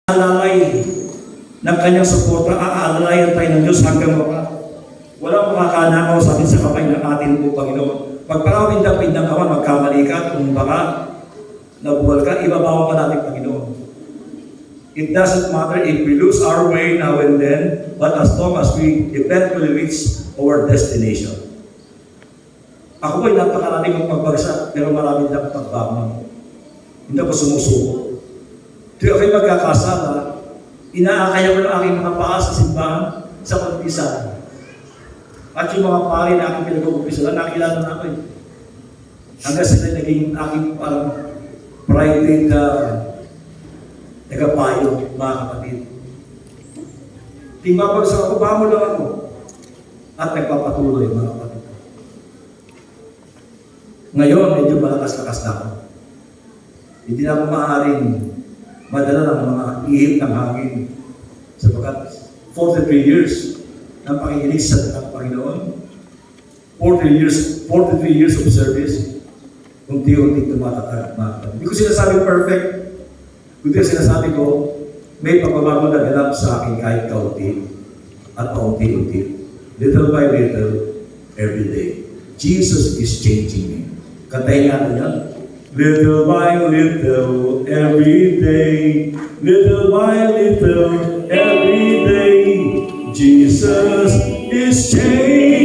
Alalay ng kanyang suporta, aalalayan tayo ng Diyos hanggang wakas. Walang makakanakaw sa atin sa kamay ng ating Panginoon. Pagpakawin-dapid ng kawan, magkamali ka, kung baka nabuwal ka, ibabawa ka natin, Panginoon. It doesn't matter if we lose our way now and then, but as long as we eventually reach our destination. Ako ay napakarami kong pagbagsak, pero marami din akong pagbangon. Hindi ako sumusuko. Tuwing ako'y magkakasala, inaakaya ko ng aking mga paa sa simbahan sa pagpisahan. At yung mga pari na aking pinag-uumpisalan, nakilala na ako eh. Hanggang sila naging aking parang private tagapayo, mga kapatid. Tingmapagsak ako, bangon lang ako. At nagpapatuloy, mga kapatid. Ngayon, medyo malakas-lakas na ako. Hindi na ako maaaring madala ng mga ihip ng hangin. Sapagkat 43 years ng pakikinig sa Panginoon, 43 years of service, unti-unti tumatatag, mga kapatid. Hindi ko sinasabi perfect, kundi sinasabi ko, may pagbabago na ganap sa akin kahit kaunti at paunti-unti. Little by little, every day. Jesus is changing me. Kantahin natin yan. Little by little, every day. Little by little, every day. Jesus is changing